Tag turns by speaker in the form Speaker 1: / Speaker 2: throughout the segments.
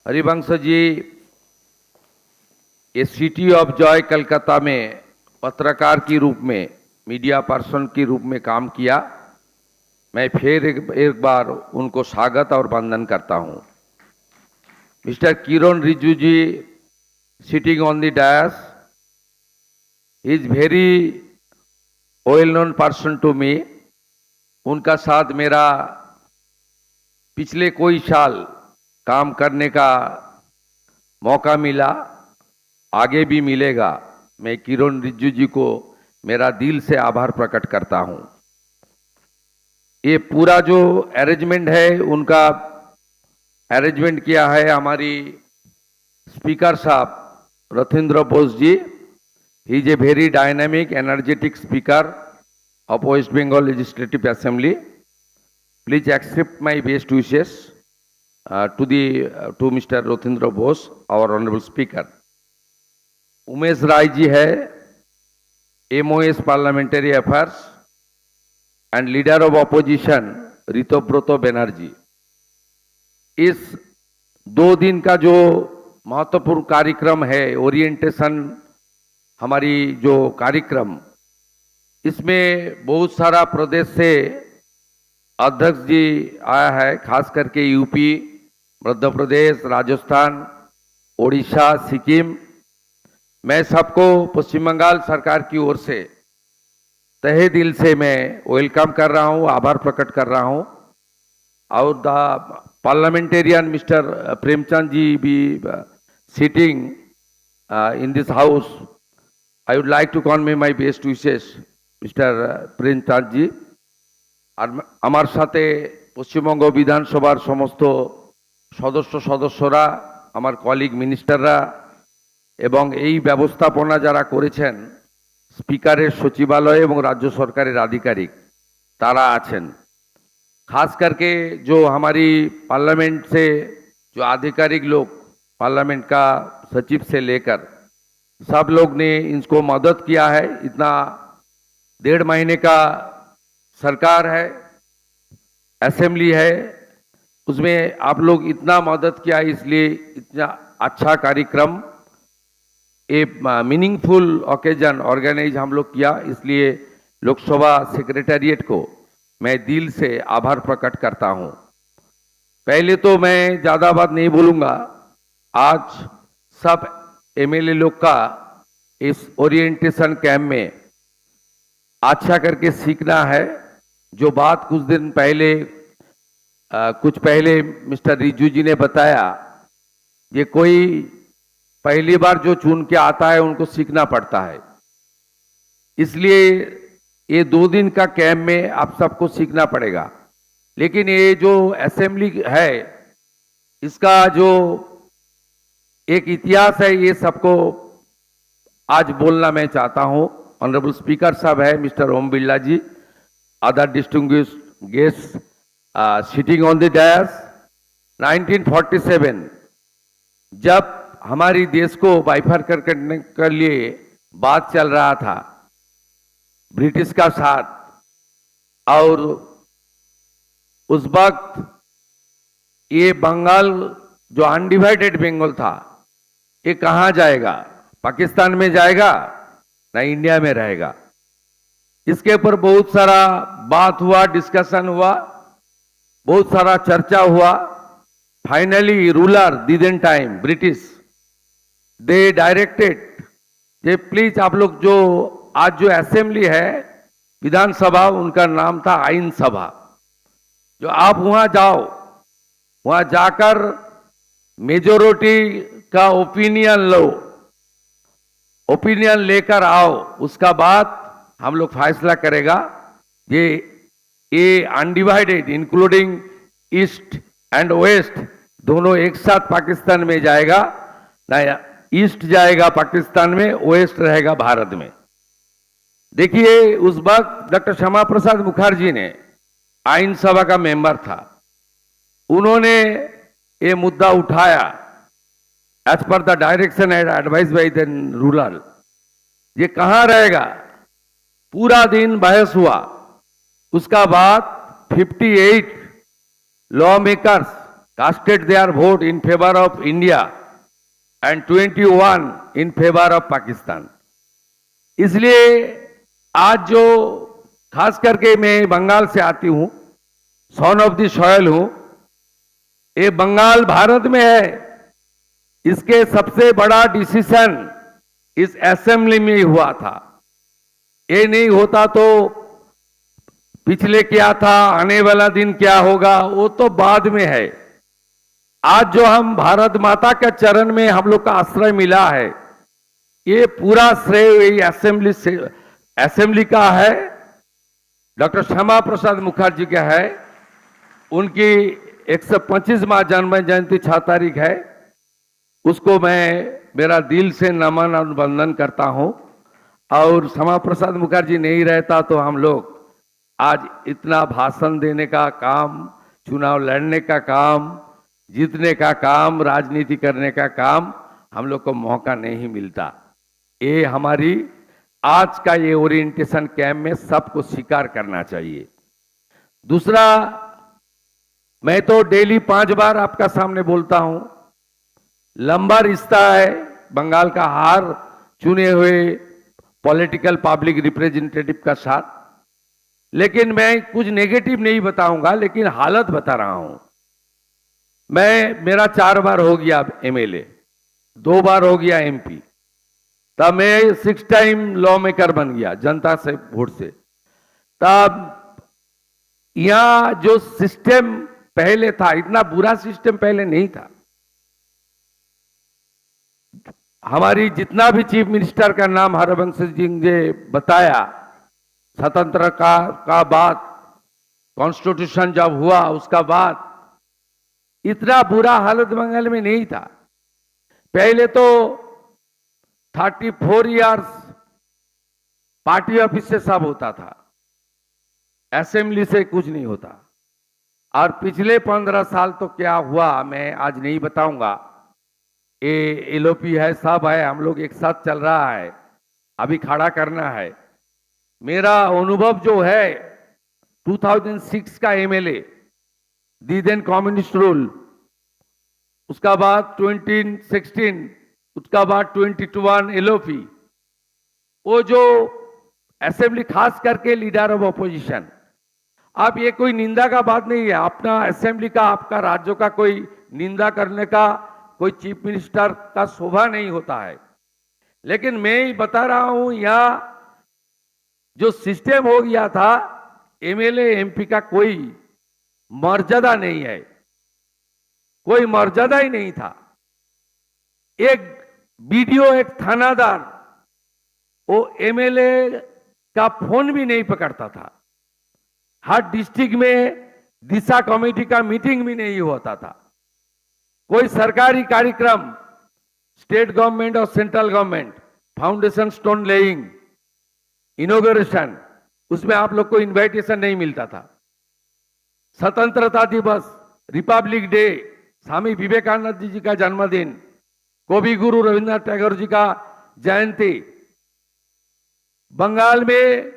Speaker 1: हरिवंश जी, ये city of Joy Calcutta में पत्रकार के रूप में, मीडिया पर्सन के रूप में काम किया। मैं फिर एक बार उनको स्वागत और वंदन करता हूं। Mister Kiran Rijiju ji sitting on the dais, he is very well known person to me. उनका साथ मेरा पिछले कोई साल काम करने का मौका मिला, आगे भी मिलेगा। मैं किरण रिजिजू जी को मेरा दिल से आभार प्रकट करता हूं। ये पूरा जो अरेंजमेंट है, उनका अरेंजमेंट किया है हमारी स्पीकर साहब Rathindra Bose ji. He is a very dynamic energetic speaker of West Bengal Legislative Assembly. Please accept my best wishes to Mr. Rathindra Bose, our Honorable Speaker. Umesh Rai ji है, MOS Parliamentary Affairs and Leader of Opposition Ritabrata Banerjee. इस 2 दिन का जो महत्वपूर्ण कार्यक्रम है, orientation हमारी जो कार्यक्रम, इसमें बहुत सारा प्रदेश से अध्यक्ष जी आया है, खास करके यूपी, मध्य प्रदेश, राजस्थान, ओडिशा, सिक्किम। मैं सबको पश्चिम बंगाल सरकार की ओर से तहे दिल से मैं वेलकम कर रहा हूं, आभार प्रकट कर रहा हूं। और the parliamentarian mister Premchand ji भी sitting in this house, I would like to convey my best विशेष মিস্টার প্রেমচাঁদ জি। আর আমার সাথে পশ্চিমবঙ্গ বিধানসভার সমস্ত সদস্যরা, আমার কলিগ মিনিস্টাররা এবং এই ব্যবস্থাপনা যারা করেছেন, স্পিকারের সচিবালয় এবং রাজ্য সরকারের আধিকারিক তারা আছেন। खास करके जो हमारी पार्लियामेंट से जो आधिकारिक लोग, पार्लियामेंट का सचिव से लेकर सब लोग ने इनको मदद किया है। इतना 1.5 महीने का सरकार है, असेंबली है, उसमें आप लोग इतना मदद किया, इसलिए इतना अच्छा कार्यक्रम, ए मीनिंगफुल ओकेजन ऑर्गेनाइज हम लोग किया। इसलिए लोकसभा सेक्रेटेरिएट को मैं दिल से आभार प्रकट करता हूं। पहले तो मैं ज़्यादा बात नहीं बोलूँगा। आज सब MLA लोग का इस ओरिएंटेशन कैंप में अच्छा करके सीखना है। जो बात कुछ दिन पहले कुछ पहले मिस्टर रिजिजू जी ने बताया, ये कोई पहली बार जो चुन के आता है उनको सीखना पड़ता है। इसलिए ये 2 दिन का कैंप में आप सबको सीखना पड़ेगा। लेकिन ये जो असेंबली है, इसका जो एक इतिहास है, ये सबको आज बोलना मैं चाहता हूं। ऑनरेबल स्पीकर साहब है mister Om Birla ji, other distinguished guest sitting on the dais. 1947 जब हमारी देश को बाइफरकेट करने के लिए बात चल रहा था ब्रिटिश का साथ, और उस वक्त ये बंगाल जो अनडिवाइडेड बंगाल था, ये कहाँ जाएगा? पाकिस्तान में जाएगा ना इंडिया में रहेगा? इसके ऊपर बहुत सारा बात हुआ, डिस्कशन हुआ, बहुत सारा चर्चा हुआ। Finally ruler the then time British, they directed जे प्लीज आप लोग जो आज जो असेंबली है विधानसभा, उनका नाम था आइन सभा, जो आप वहां जाओ, वहां जाकर मेजोरिटी का ओपिनियन लो, ओपिनियन लेकर आओ, उसका बाद हम लोग फैसला करेगा। ये undivided including east and west दोनों एक साथ पाकिस्तान में जाएगा ना, ईस्ट जाएगा पाकिस्तान में, वेस्ट रहेगा भारत में। देखिए, उस वक्त डॉक्टर श्यामा प्रसाद मुखर्जी ने आइन सभा का मेंबर था, उन्होंने ये मुद्दा उठाया as per the direction and advice by the ruler. ये कहां रहेगा? पूरा दिन बहस हुआ। उसका बाद 58 law makers casted their vote in favor of India and 21 in favor of Pakistan. इसलिए आज जो खास करके मैं बंगाल से आती हूं, सन ऑफ द सॉयल हूं, ये बंगाल भारत में है, इसके सबसे बड़ा डिसीजन इस असेंबली में हुआ था। ये नहीं होता तो पिछले क्या था, आने वाला दिन क्या होगा, वो तो बाद में है। आज जो हम भारत माता के चरण में हम लोग का आश्रय मिला है, ये पूरा श्रेय असेंबली का है, डॉक्टर श्यामा प्रसाद मुखर्जी का है। उनकी 125वां जन्म जयंती 6 तारीख है, उसको मैं मेरा दिल से नमन और वंदन करता हूं। और श्यामा प्रसाद मुखर्जी नहीं रहता तो हम लोग आज इतना भाषण देने का काम, चुनाव लड़ने का काम, जीतने का काम, राजनीति करने का काम हम लोग को मौका नहीं मिलता। ये हमारी आज का ये ओरिएंटेशन कैंप में सबको स्वीकार करना चाहिए। दूसरा, मैं तो डेली 5 बार आपका सामने बोलता हूं, लंबा रिश्ता है बंगाल का हर चुने हुए पॉलिटिकल पब्लिक रिप्रेजेंटेटिव का साथ, लेकिन मैं कुछ नेगेटिव नहीं बताऊंगा, लेकिन हालत बता रहा हूं। मेरा 4 बार हो गया एमएलए, 2 बार हो गया एमपी, तब मैं 6 टाइम लॉ मेकर बन गया जनता से वोट से। तब यहां जो सिस्टम पहले था, इतना बुरा सिस्टम पहले नहीं था। हमारी जितना भी चीफ मिनिस्टर का नाम हरवंश सिंह ने बताया, स्वतंत्र का बाद कॉन्स्टिट्यूशन जब हुआ उसका बाद इतना बुरा हालत बंगाल में नहीं था। पहले तो 34 इयर्स पार्टी ऑफिस से सब होता था, असेंबली से कुछ नहीं होता। और पिछले 15 साल तो क्या हुआ मैं आज नहीं बताऊंगा। ये एलओपी है, सब है, हम लोग एक साथ चल रहा है, अभी खड़ा करना है। मेरा अनुभव जो है 2006 का एमएलए, दी देन कम्युनिस्ट रूल, उसका बाद 2016, उसका बाद 21 एलओपी, वो जो असेंबली खास करके लीडर ऑफ अपोजिशन। आप ये कोई निंदा का बात नहीं है, अपना असेंबली का, आपका राज्यों का कोई निंदा करने का कोई चीफ मिनिस्टर का शोभा नहीं होता है। लेकिन मैं ही बता रहा हूं, यहां जो सिस्टम हो गया था, एमएलए एमपी का कोई मर्यादा नहीं है, कोई मर्यादा ही नहीं था। एक बीडीओ, एक थानादार, वो एमएलए का फोन भी नहीं पकड़ता था। हर डिस्ट्रिक्ट में दिशा कमेटी का मीटिंग भी नहीं होता था। कोई सरकारी कार्यक्रम, स्टेट गवर्नमेंट और central government, foundation stone laying, inauguration, उसमें आप लोग को इनविटेशन नहीं मिलता था। स्वतंत्रता दिवस, रिपब्लिक डे, स्वामी विवेकानंद जी का जन्मदिन, कवि गुरु रविंद्रनाथ टैगोर जी का जयंती, बंगाल में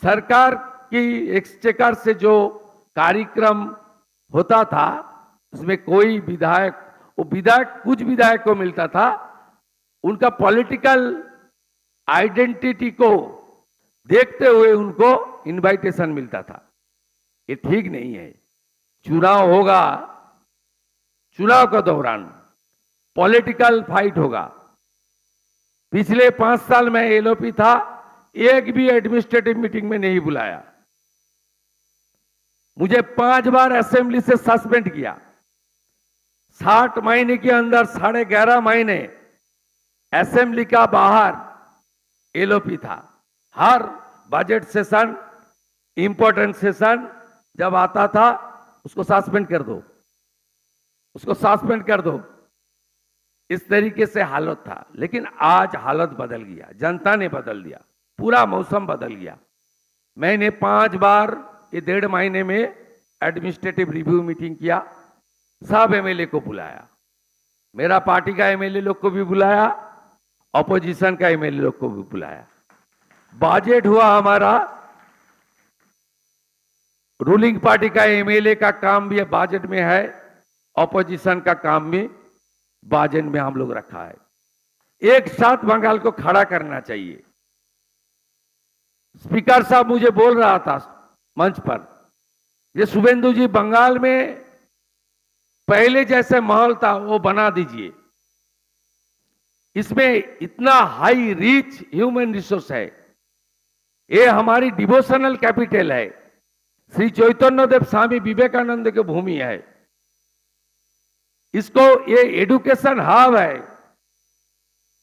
Speaker 1: सरकार की एक्सचेकर से जो कार्यक्रम होता था, उसमें कोई विधायक, वो विधायक कुछ विधायक को मिलता था, उनका पॉलिटिकल आइडेंटिटी को देखते हुए उनको इनविटेशन मिलता था। ये ठीक नहीं है। चुनाव होगा, चुनाव के दौरान पॉलिटिकल फाइट होगा। पिछले 5 साल में एलओपी था, एक भी एडमिनिस्ट्रेटिव मीटिंग में नहीं बुलाया। मुझे 5 बार असेंबली से सस्पेंड किया। 60 महीने के अंदर 11.5 महीने असेंबली का बाहर एलओपी था। हर बजट सेशन, इंपॉर्टेंट सेशन जब आता था, उसको सस्पेंड कर दो, उसको सस्पेंड कर दो। इस तरीके से हालत था। लेकिन आज हालत बदल गया, जनता ने बदल दिया, पूरा मौसम बदल गया। मैंने 5 बार ये 1.5 महीने में एडमिनिस्ट्रेटिव रिव्यू मीटिंग किया, सब एमएलए को बुलाया, मेरा पार्टी का एमएलए लोग को भी बुलाया, ऑपोजिशन का एमएलए लोग को भी बुलाया। बजट हुआ हमारा, रूलिंग पार्टी का एमएलए का काम भी बजट में है, ऑपोजिशन का काम भी बाजन में हम लोग रखा है। एक साथ बंगाल को खड़ा करना चाहिए। स्पीकर साहब मुझे बोल रहा था मंच पर, ये शुभेंदु जी बंगाल में पहले जैसे माहौल था वो बना दीजिए। इसमें इतना हाई रिच ह्यूमन रिसोर्स है, ये हमारी डिवोशनल कैपिटल है, श्री चैतन्य देव स्वामी विवेकानंद की भूमि है। इसको ये एडुकेशन हब है,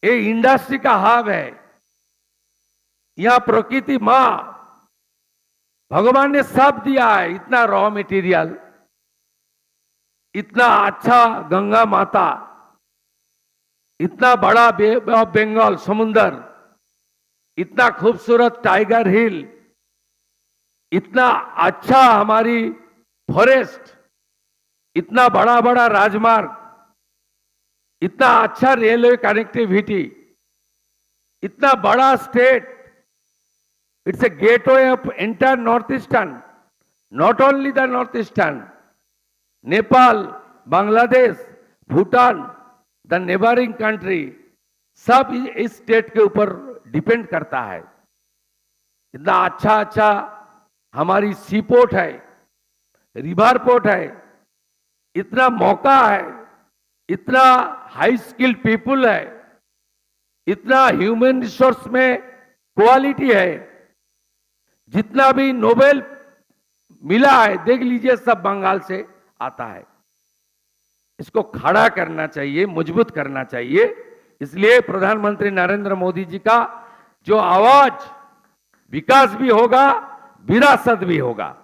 Speaker 1: ये इंडस्ट्री का हब है। यहां प्रकृति मां भगवान ने सब दिया है, इतना रॉ मटेरियल, इतना अच्छा गंगा माता, इतना बड़ा बे ऑफ बंगाल समुंदर, इतना खूबसूरत टाइगर हिल, इतना अच्छा हमारी फॉरेस्ट, इतना बड़ा बड़ा राजमार्ग, इतना अच्छा रेलवे कनेक्टिविटी, इतना बड़ा state. It's a gateway of entire north eastern, not only the north eastern, Nepal, Bangladesh, Bhutan, the neighbouring country, सब इस स्टेट के ऊपर डिपेंड करता है। इतना अच्छा अच्छा हमारी सी पोर्ट है, रिवर पोर्ट है, इतना मौका है, इतना हाई स्किल्ड पीपुल है, इतना ह्यूमन रिसोर्स में क्वालिटी है। जितना भी नोबेल मिला है देख लीजिए, सब बंगाल से आता है। इसको खड़ा करना चाहिए, मजबूत करना चाहिए। इसलिए प्रधानमंत्री नरेंद्र मोदी जी का जो आवाज, विकास भी होगा, विरासत भी होगा,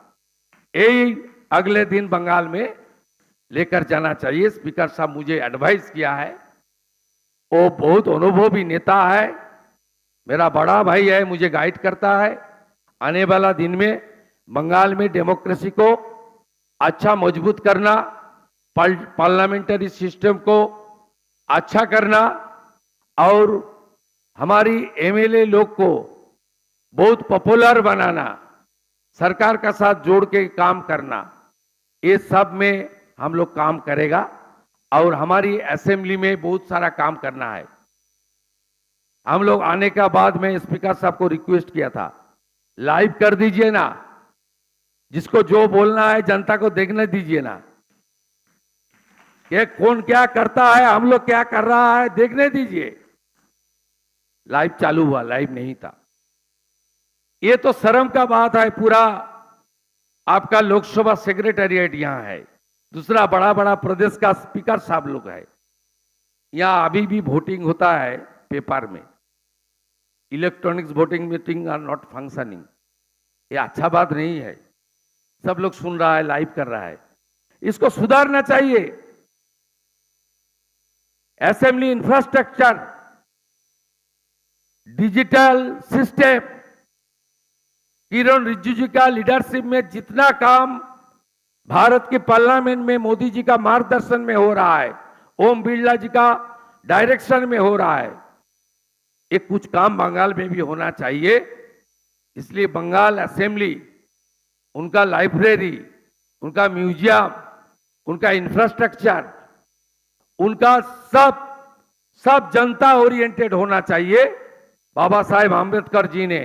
Speaker 1: यही अगले दिन बंगाल में लेकर जाना चाहिए। स्पीकर साहब मुझे एडवाइस किया है, वो बहुत अनुभवी नेता है, मेरा बड़ा भाई है, मुझे गाइड करता है। आने वाला दिन में बंगाल में डेमोक्रेसी को अच्छा मजबूत करना, पार्लियामेंट्री सिस्टम को अच्छा करना और हमारी एमएलए लोग को बहुत पॉपुलर बनाना, सरकार का साथ जोड़ के काम करना, ये सब में हम लोग काम करेगा। और हमारी असेंबली में बहुत सारा काम करना है। हम लोग आने का बाद में स्पीकर साहब को रिक्वेस्ट किया था, लाइव कर दीजिए ना, जिसको जो बोलना है जनता को देखने दीजिए ना, ये कौन क्या करता है, हम लोग क्या कर रहा है, देखने दीजिए। लाइव चालू हुआ, लाइव नहीं था। ये तो शर्म का बात है। पूरा आपका लोकसभा सेक्रेटेरिएट यहां है, दूसरा बड़ा बड़ा प्रदेश का स्पीकर साहब लोग है, यहां अभी भी वोटिंग होता है पेपर में, electronics voting meeting are not functioning. ये अच्छा बात नहीं है। सब लोग सुन रहा है, लाइव कर रहा है, इसको सुधारना चाहिए। असेंबली इंफ्रास्ट्रक्चर, डिजिटल सिस्टम, किरण रिजिजू का लीडरशिप में जितना काम भारत के पार्लियामेंट में मोदी जी का मार्गदर्शन में हो रहा है, ओम बिरला जी का डायरेक्शन में हो रहा है, ये कुछ काम बंगाल में भी होना चाहिए। इसलिए बंगाल असेंबली, उनका लाइब्रेरी, उनका म्यूजियम, उनका इंफ्रास्ट्रक्चर, उनका सब जनता ओरिएंटेड होना चाहिए। बाबा साहेब आम्बेडकर जी ने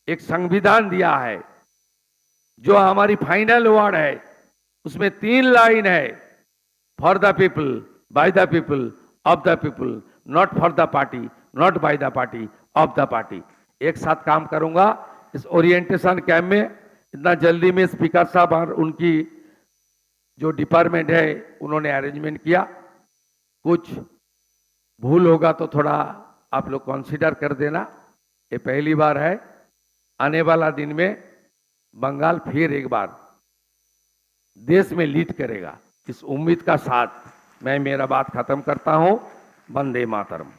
Speaker 1: एक संविधान दिया है, जो हमारी फाइनल वर्ड है, उसमें 3 लाइन है, for the people, by the people, of the people, not for the party, not by the party, of the party. एक साथ काम करूंगा इस ओरिएंटेशन कैंप में। इतना जल्दी में स्पीकर साहब और उनकी जो डिपार्टमेंट है उन्होंने अरेंजमेंट किया। कुछ भूल होगा तो थोड़ा आप लोग कंसीडर कर देना। ये पहली बार है, आने वाला दिन में बंगाल फिर एक बार देश में लीड करेगा, इस उम्मीद का साथ मैं मेरा बात खत्म करता हूं। वंदे मातरम।